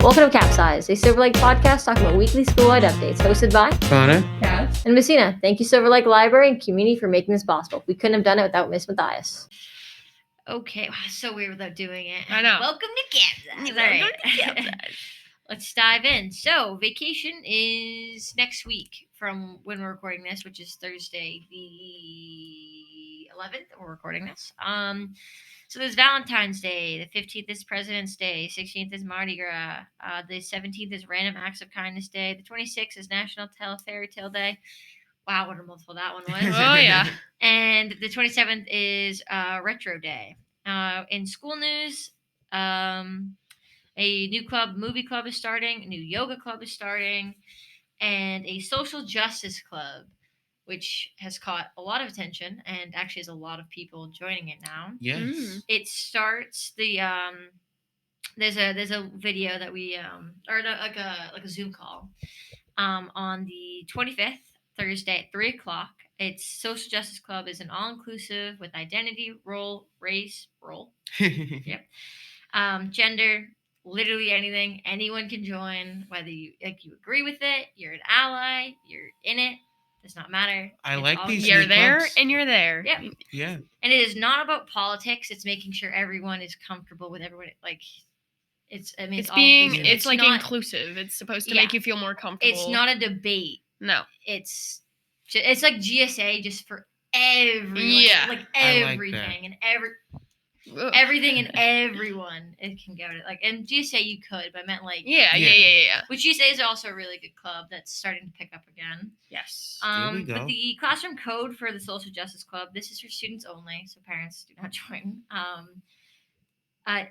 Welcome to Capsized, a Silver Lake podcast talking about weekly school-wide updates, hosted by Connor, Cass, and Messina. Thank you, Silver Lake Library and community, for making this possible. We couldn't have done it without Miss Matthias. Okay, wow, it's so weird without doing it. I know. Welcome to Capsized. Welcome to Capsized. Let's dive in. So, vacation is next week from when we're recording this, which is Thursday, the 11th. We're recording this. So there's Valentine's Day. The 15th is President's Day. 16th is Mardi Gras. The 17th is Random Acts of Kindness Day. The 26th is National Fairy Tale Day. Wow, what a mouthful that one was. Oh, yeah. And the 27th is Retro Day. In school news, a new movie club is starting. A new yoga club is starting. And a social justice club, which has caught a lot of attention and actually has a lot of people joining it now. Yes. It starts the there's a video that we like a Zoom call on the 25th, Thursday at 3:00. It's Social Justice Club is an all-inclusive with identity, role, race, yep, gender, literally anything. Anyone can join, whether you agree with it, you're an ally, you're in it. Does not matter. I like these. You're there clubs. and you're there. Yeah. Yeah. And it is not about politics. It's making sure everyone is comfortable with everyone. Like, it's It's all being, inclusive. it's like not, inclusive. It's supposed to Yeah. make you feel more comfortable. It's not a debate. No. It's like GSA just for everyone. Yeah. Like I like everything that. and everything and everyone it can go to. Like, and GSA you could, but I meant like Yeah. Which GSA is also a really good club that's starting to pick up again. Yes. There we go. But the classroom code for the Social Justice Club, this is for students only, so parents do not join.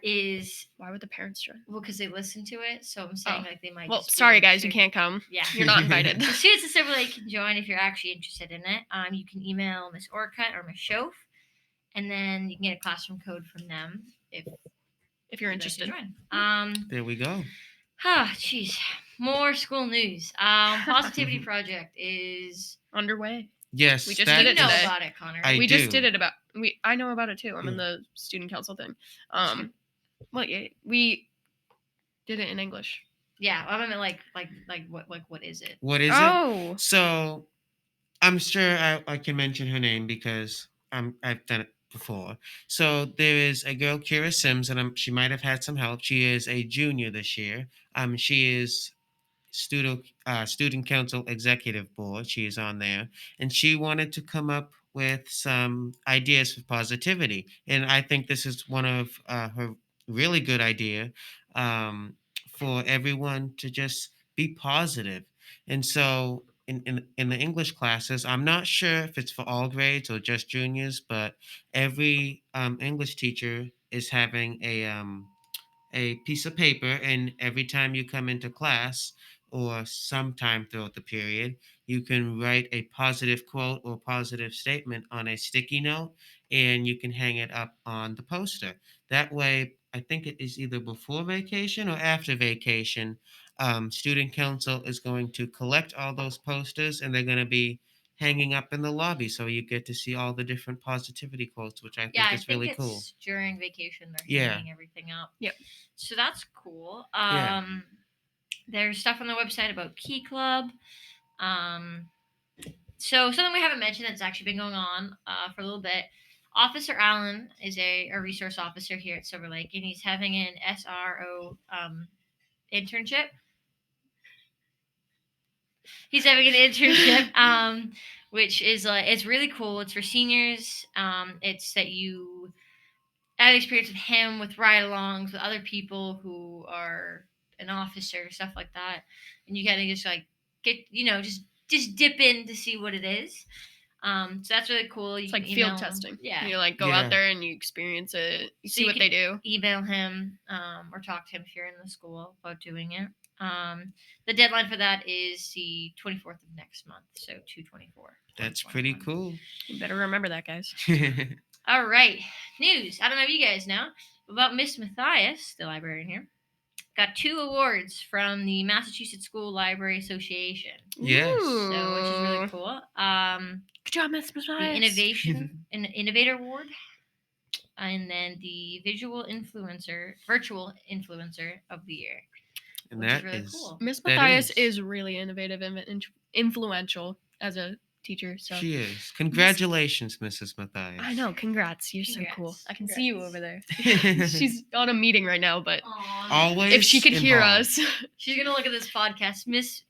Is Why would the parents join? because they listen to it. So I'm saying like they might. Well, just be sorry like, guys, you sure. can't come. Yeah, You're not invited. The students of Silver Lake can join if you're actually interested in it. You can email Miss Orcutt or Miss Schoaf, and then you can get a classroom code from them if If you're you'd like to interested. join. There we go. Jeez, more school news. Positivity Project is. Underway. Yes. We just that did You it know today. about it, Connor. I we do. just did it about I know about it too. I'm in Yeah. the student council thing. Well, yeah, we did it in English. Yeah, I mean, like what is it? What is it? Oh. So, I'm sure I can mention her name because I've done it before. So there is a girl, Kira Sims, and she might have had some help. She is a junior this year. She is student council executive board. She is on there, and she wanted to come up with some ideas for positivity. And I think this is one of her really good idea for everyone to just be positive. And so in the English classes, I'm not sure if it's for all grades or just juniors, but every English teacher is having a piece of paper, and every time you come into class or sometime throughout the period, you can write a positive quote or positive statement on a sticky note, and you can hang it up on the poster. That way, I think it is either before vacation or after vacation. Student council is going to collect all those posters, and they're going to be hanging up in the lobby, so you get to see all the different positivity quotes, which I think Yeah, I is think really it's cool. during vacation they're Yeah. hanging everything up. Yep. So that's cool. Yeah. There's stuff on the website about Key Club. So something we haven't mentioned that's actually been going on for a little bit. Officer Allen is a resource officer here at Silver Lake, and he's having an SRO internship. He's having an internship, which is it's really cool. It's for seniors. It's that you have experience with him, with ride-alongs, with other people who are an officer, stuff like that, and you gotta just like get just dip in to see what it is. So that's really cool. You It's can like email field him. testing. Yeah. You like go Yeah. out there and you experience it. You So see you what can they do. Email him or talk to him if you're in the school about doing it. The deadline for that is the 24th of next month, so 2/24. That's pretty 2021. cool. You better remember that, guys. All right, news. I don't know if you guys know about Miss Matthias, the librarian here. Got 2 awards from the Massachusetts School Library Association, Yes. so which is really cool. Good job, Miss The Matthias. Innovator Award, and then the Virtual Influencer of the Year. And Which is that really is cool. Miss that Matthias is really innovative and influential as a teacher. So She is. Congratulations, Mrs. Matthias. I know. Congrats. You're so cool. Congrats. I can see you Congrats. over there. She's on a meeting right now, but Aw. Always. if she could hear involved. us, She's gonna look at this podcast, Miss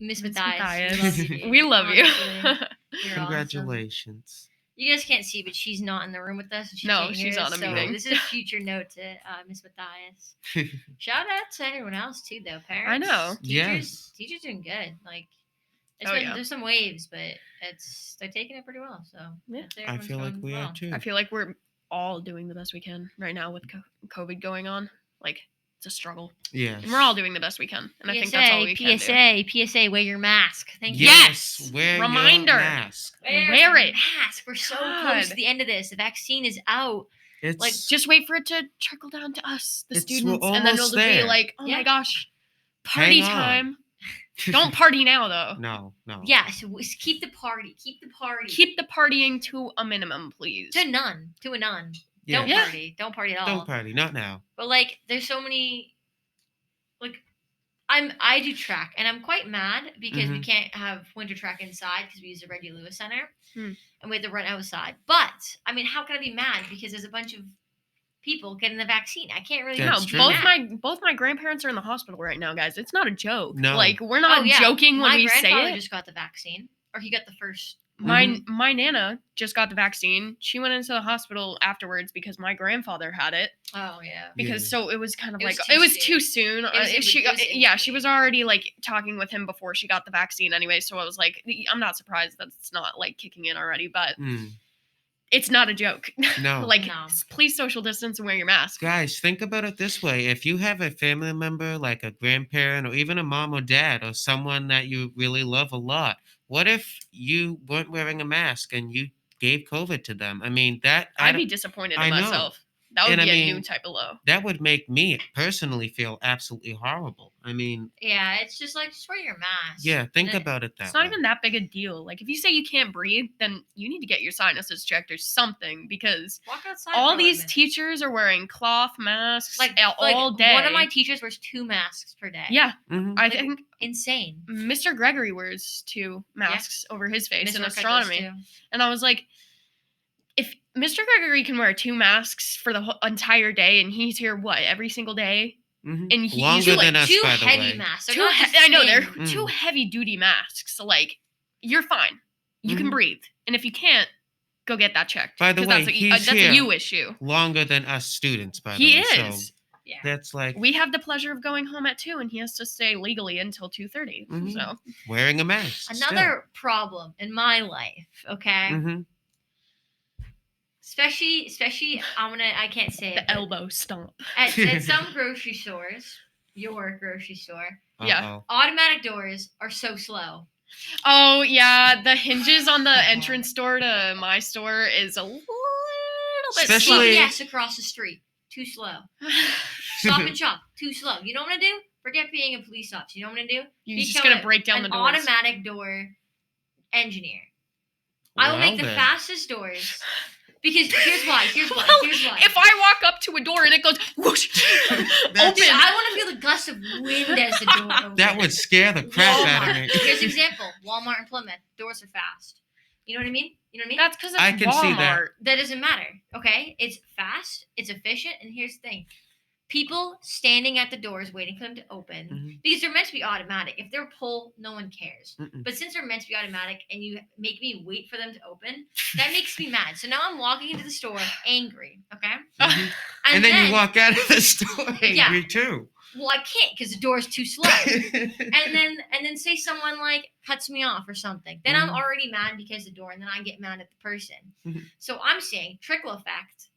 Miss Matthias. Matthias, dude. we love you. Honestly, you're Congratulations. Awesome. You guys can't see, but she's not in the room with us. And she No, can't hear she's us, on a so meeting. This is a future note to Miss Matthias. Shout out to everyone else too, though. Parents, know. Teachers, teachers doing good. Like, Oh, yeah. there's some waves, but they're taking it pretty well. So Yeah. I'd say I everyone's feel like going we well. are too. I feel like we're all doing the best we can right now with COVID going on. Like, it's a struggle. Yes. And we're all doing the best we can. And I think that's all we can do. PSA, wear your mask. Thank you. Yes. Wear Reminder. your mask. Wear the it. Mask. We're so close God. to the end of this. The vaccine is out. It's Like, Just wait for it to trickle down to us, the We're students, and then it'll almost just be there. like, oh Yeah. my gosh, party Hang on. time. Don't party now, though. No. Yeah, so keep the party. Keep the party. Keep the partying to a minimum, please. to none. To a none. Yeah. Don't Yeah. party. Don't party at all. Don't party. Not now. But like, there's so many. Like, I do track, and I'm quite mad because we can't have winter track inside because we use the Reggie Lewis Center, and we have to run outside. But I mean, how can I be mad because there's a bunch of people getting the vaccine? I can't really. That's No, true. both my grandparents are in the hospital right now, guys. It's not a joke. No. Like, we're not joking when My we say grandfather it. just got the vaccine, or he got the first. My Nana just got the vaccine. She went into the hospital afterwards because my grandfather had it. Oh yeah. Because so it was kind of It was like too it was soon. too soon. It was in She between. she was already like talking with him before she got the vaccine anyway. So I was like, I'm not surprised that it's not like kicking in already, but it's not a joke. No. Like, No. please social distance and wear your mask. Guys, think about it this way. If you have a family member, like a grandparent or even a mom or dad or someone that you really love a lot, what if you weren't wearing a mask and you gave COVID to them? I mean, I'd be disappointed I in know. myself. That would And be I a new mean, type of low. that would make me personally feel absolutely horrible. I mean, Yeah, it's just like, just wear your mask. yeah, think And about it that It's not way. even that big a deal. Like, if you say you can't breathe, then you need to get your sinuses checked or something, because walk outside. all for a these minute. teachers are wearing cloth masks like all day. One of my teachers wears 2 masks per day. Yeah, Mhm. I Like, think insane. Mr. Gregory wears 2 masks over his face Miss in Orcutt does astronomy. too. And I was like, if Mr. Gregory can wear 2 masks for the whole entire day, and he's here, what, every single day? Mhm. And he's Longer like than us, 2 by the heavy way. masks. They're 2 not just I know, they're thin. 2 heavy-duty masks. So, like, you're fine. You can Mhm. breathe. And if you can't, go get that checked. By the 'cause way, that's he's a here. you issue. Longer than us students, by He the way. is. So Yeah. that's like We have the pleasure of going home at 2, and he has to stay legally until 2:30. Mhm. So wearing a mask. Another problem in my life, okay? Mm-hmm. Especially I can't say it. the but elbow stomp. at some grocery stores, your grocery store, Yeah. automatic doors are so slow. Oh yeah, the hinges on the entrance door to my store is a little bit Especially- CVS across the street, too slow. Stop and shop, too slow. You know what I'm gonna do? Forget being a police officer. You know what I'm gonna do? You're just Become gonna break down the an doors. automatic door engineer. I will Well make the then. fastest doors. Because here's why. Well, Here's why. if I walk up to a door and it goes whoosh, That's- open. Dude, I want to feel the gust of wind as the door opens. That would scare the crap out of me. Here's an example. Walmart and Plymouth. Doors are fast. You know what I mean? You know what I mean? That's because it's I can see that. Walmart. That doesn't matter. Okay? It's fast. It's efficient. And here's the thing. People standing at the doors waiting for them to open. Mhm. Because they're meant to be automatic. If they're pull, no one cares. Mm-mm. But since they're meant to be automatic and you make me wait for them to open, that makes me mad. So now I'm walking into the store angry. Okay? Mhm. And then you walk out of the store angry Yeah. too. Well, I can't because the door's too slow. and then say someone like cuts me off or something. Then I'm Mhm. already mad because of the door, and then I get mad at the person. Mhm. So I'm saying trickle effect.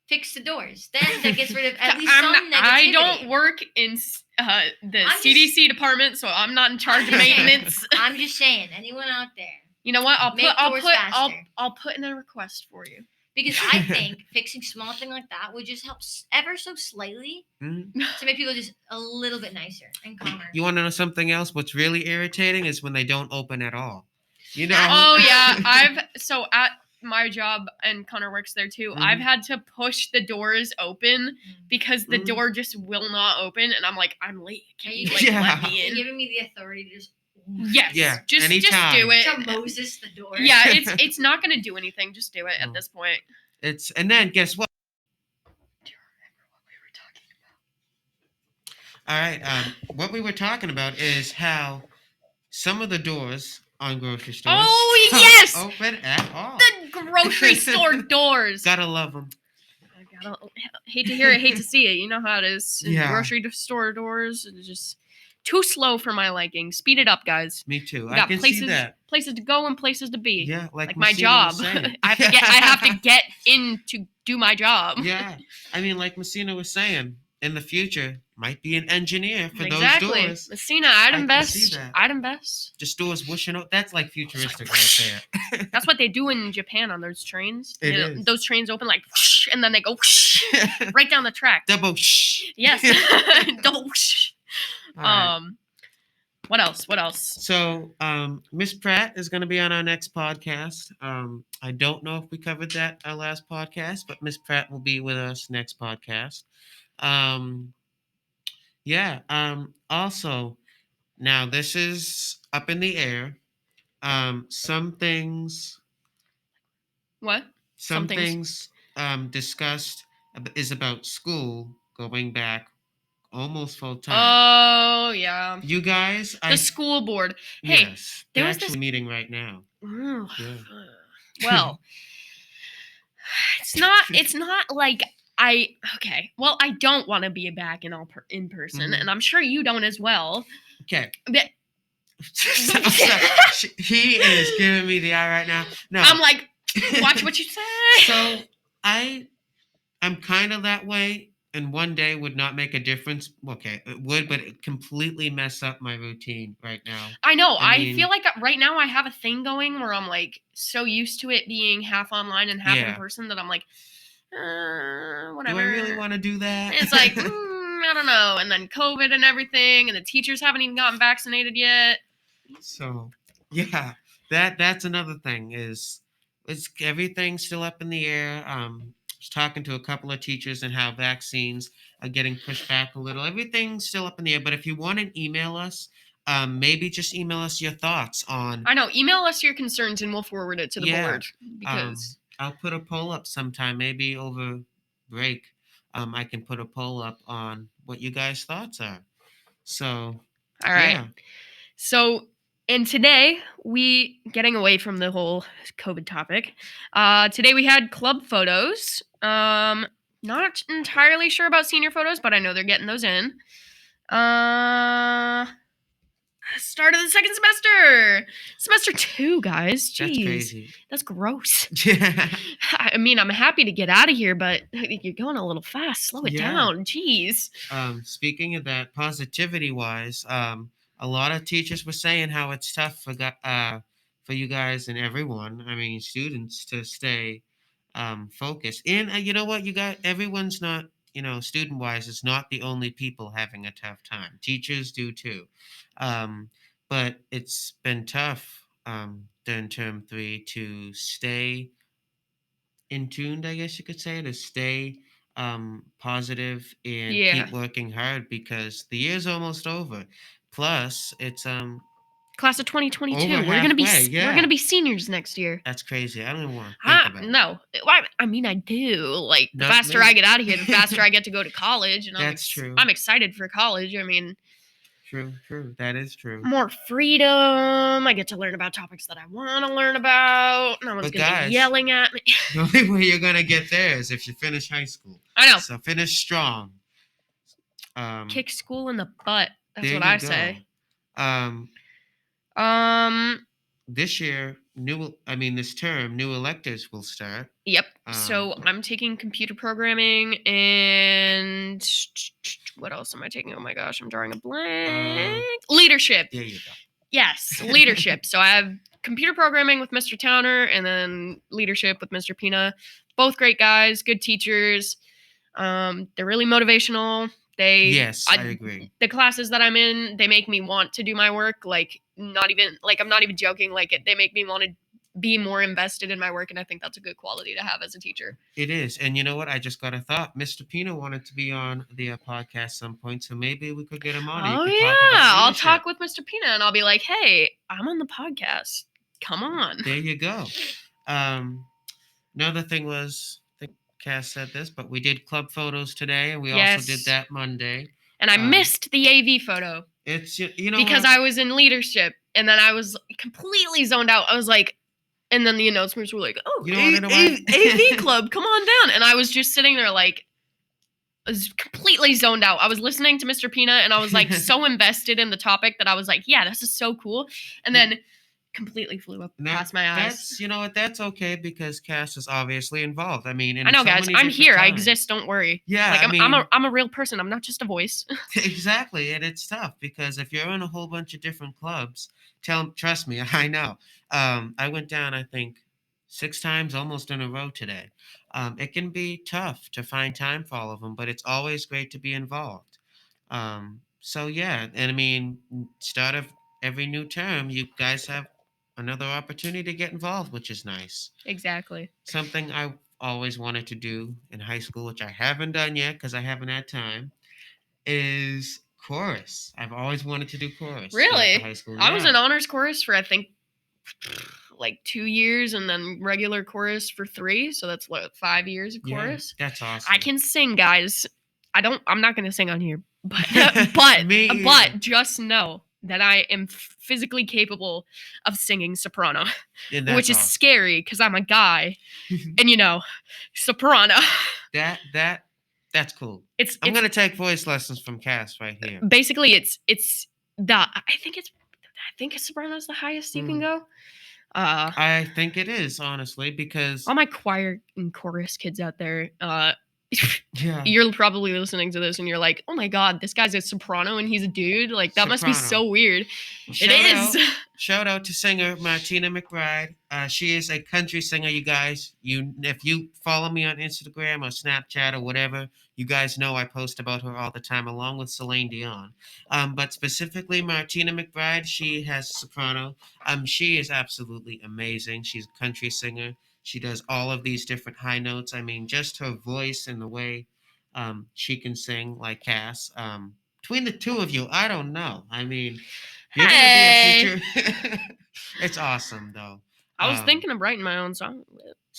Fix the doors. Then that gets rid of at least I'm some not- negativity. I don't work in the I'm just- CDC department, so I'm not in charge of maintenance. I'm just saying, anyone out there, You know what? Make doors faster. I'll put in a request for you. because I think fixing small thing like that would just help ever so slightly Mhm. to make people just a little bit nicer and calmer. You want to know something else? What's really irritating is when they don't open at all. You know? That's- Oh yeah, my job, and Connor works there too, Mhm. I've had to push the doors open because the Mhm. door just will not open, and I'm like, I'm late. Can you like Yeah. let me You're in? giving me the authority to just Yes. Yeah, Just anytime. do it. to Moses the door. Yeah, it's not gonna do anything. Just do it No. at this point. And then guess what? Do you remember what we were talking All right. What we were talking about is how some of the doors on grocery stores Oh, don't yes! open at all. The grocery store doors. Gotta love them. I gotta hate to hear it, hate to see it. You know how it is. Yeah. Grocery store doors, it's just too slow for my liking. Speed it up, guys. Me too. We I got can places, see that. places to go and places to be. Yeah, like my Messina job. was saying. I have to get in to do my job. Yeah, I mean, like Messina was saying, in the future, might be an engineer for Exactly. those doors. Messina, I'd I can see invest. that. I'd invest. Just doors whooshing out. That's like futuristic right there. That's what they do in Japan on those trains. It You know, is. those trains open like whoosh, and then they go whoosh, right down the track. Double shh. Yes. Double whoosh. All right. What else? What else? So, Miss Pratt is going to be on our next podcast. I don't know if we covered that our last podcast, but Miss Pratt will be with us next podcast. Yeah. Also, now this is up in the air. Some things What? Some Some things. things discussed is about school going back almost full time. Oh yeah. You guys, The school board. Hey, yes, there they're was this actually meeting right now. Yeah. Well, it's not like okay. Well, I don't want to be back in person, Mhm. and I'm sure you don't as well. Okay. But- He is giving me the eye right now. No, I'm like, watch what you say. So I'm kind of that way, and one day would not make a difference. Okay, it would, but it completely mess up my routine right now. I know. I I mean- feel like right now I have a thing going where I'm like so used to it being half online and half in Yeah. person that I'm like, Do whatever. I really want to do that? It's like, I don't know. And then COVID and everything, and the teachers haven't even gotten vaccinated yet. So yeah, that's another thing is everything's still up in the air. I was talking to a couple of teachers and how vaccines are getting pushed back a little. Everything's still up in the air. But if you want to email us, maybe just email us your thoughts on. I know. Email us your concerns and we'll forward it to the Yeah. board because I'll put a poll up sometime, maybe over break. I can put a poll up on what you guys' thoughts are. So all right. yeah. So, and today we getting away from the whole COVID topic. Today we had club photos. Not entirely sure about senior photos, but I know they're getting those in. Start of the second semester. Semester 2, guys. Jeez. That's crazy. That's gross. Yeah. I mean, I'm happy to get out of here, but you're going a little fast. Slow it Yeah. down. Jeez. Speaking of that, positivity wise, a lot of teachers were saying how it's tough for you guys and everyone. I mean, students to stay focused. And you know what? Everyone's not. Student wise, is not the only people having a tough time. Teachers do too. But it's been tough during term 3 to stay in tuned, I guess you could say, to stay positive and Yeah. keep working hard because the year's almost over. Plus, it's Class of 2022. Over We're gonna be halfway, yeah. we're gonna be seniors next year. that's crazy. I don't even want to think about it. No. Well, I mean, I do. Like, the Not faster me. I get out of here, the faster I get to go to college. And That's true. I'm excited for college. I mean, True. That is true. more freedom. I get to learn about topics that I want to learn about. No one's But gonna guys- be yelling at me. The only way you're gonna get there is if you finish high school. I know. So finish strong. Kick school in the butt. That's there what you I go. say. This year, this term, new electives will start. Yep. So I'm taking computer programming and what else am I taking? Oh my gosh, I'm drawing a blank. Leadership. There you go. Yes, leadership. So I have computer programming with Mr. Towner and then leadership with Mr. Pina. Both great guys, good teachers. They're really motivational. Yes, I agree. The classes that I'm in, they make me want to do my work. Like, I'm not even joking. Like, they make me want to be more invested in my work, and I think that's a good quality to have as a teacher. It is. And you know what? I just got a thought. Mr. Pino wanted to be on the podcast some point, so maybe we could get him on. Oh You could yeah, talk about I'll leadership. talk with Mr. Pina, and I'll be like, "Hey, I'm on the podcast. Come on." There you go. Another thing was, I think Cass said this, but we did club photos today, and we also did Yes. that Monday. And I missed the AV photo It's you know because what? I was in leadership, and then I was completely zoned out. I was like, and then the announcements were like, "Oh, You know what? AV club, come on down." And I was just sitting there like, I was completely zoned out. I was listening to Mr. Pina, and I was like so invested in the topic that I was like, "Yeah, this is so cool." And then completely flew up past my eyes. That's, you know what? That's okay because Cass is obviously involved. I mean, in I know, so guys. many I'm different here. I times. exist. Don't worry. Yeah, Like I mean, I'm a real person. I'm not just a voice. exactly, and it's tough because if you're in a whole bunch of different clubs, trust me, I know. I went down, I think, 6 times almost in a row today. It can be tough to find time for all of them, but it's always great to be involved. So yeah, and I mean, start of every new term, you guys have another opportunity to get involved, which is nice. Exactly. Something I always wanted to do in high school, which I haven't done yet because I haven't had time, is chorus. I've always wanted to do chorus. throughout Really? High school. I was yeah. in honors chorus for I think like 2 years, and then regular chorus for 3. So that's what 5 years of Yeah, chorus. that's awesome. I can sing, guys. I'm not gonna sing on here, but Me either. but just know that I am physically capable of singing soprano, And that's which is awesome. scary because I'm a guy, and soprano. That's cool. It's I'm gonna take voice lessons from Cass right here. basically it's I think soprano's the highest you can go. I think it is, honestly, because All my choir and chorus kids out there, yeah, you're probably listening to this and you're like, "Oh my god, this guy's a soprano and he's a dude." Like that must be Soprano. so weird. Shout It is. Shout out to singer Martina Mcbride. She is a country singer, you guys. If you follow me on Instagram or Snapchat or whatever, you guys know I post about her all the time, along with Celine Dion. But specifically Martina Mcbride, she has soprano. She is absolutely amazing. She's a country singer. She does all of these different high notes. I mean, just her voice and the way she can sing like Cass. Between the two of you, I don't know. I mean, you're Hey! gonna be a teacher. It's awesome, though. I was thinking of writing my own song.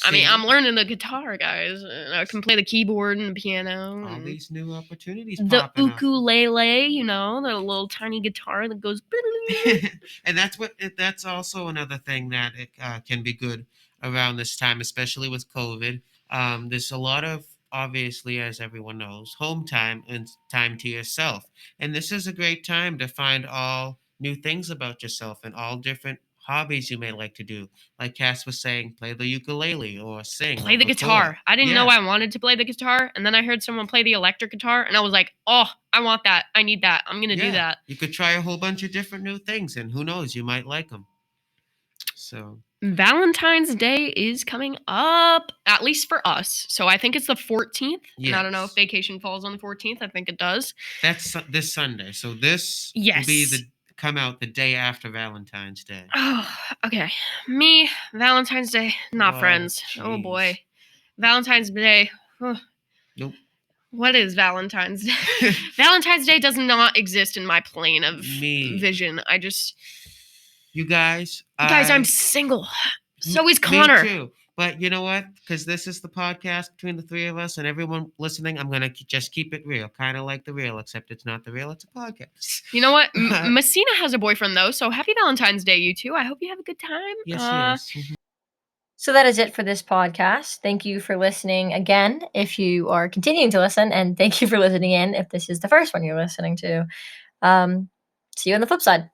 I mean, I'm learning the guitar, guys. And I can play the keyboard and the piano. all And these new opportunities the popping up. ukulele, the little tiny guitar that goes. And that's also another thing that it can be good around this time, especially with COVID. There's a lot of, obviously, as everyone knows, home time and time to yourself. And this is a great time to find all new things about yourself and all different hobbies you may like to do. Like Cass was saying, play the ukulele or sing. Play or the record. guitar. I didn't know Yeah. I wanted to play the guitar, and then I heard someone play the electric guitar, and I was like, "Oh, I want that. I need that. I'm gonna do Yeah. that." You could try a whole bunch of different new things, and who knows, you might like them. So Valentine's Day is coming up, at least for us. So I think it's the 14th. And I don't know if Yes. vacation falls on the 14th. I think it does. that's this Sunday. So this will be Yes. come out the day after Valentine's Day. Oh, okay. Me, Valentine's Day, not Oh, friends. Oh jeez. boy. Valentine's Day. Nope. What is Valentine's Day? Valentine's Day does not exist in my plane of Me. vision. I just. You guys, I'm single. So is Me Connor. too. But you know what? Because this is the podcast between the three of us and everyone listening, I'm gonna just keep it real, kind of like the real, except it's not the real; it's a podcast. You know what? Messina has a boyfriend though, so happy Valentine's Day, you two. I hope you have a good time. Yes, yes. So that is it for this podcast. Thank you for listening again if you are continuing to listen, and thank you for listening in if this is the first one you're listening to. See you on the flip side.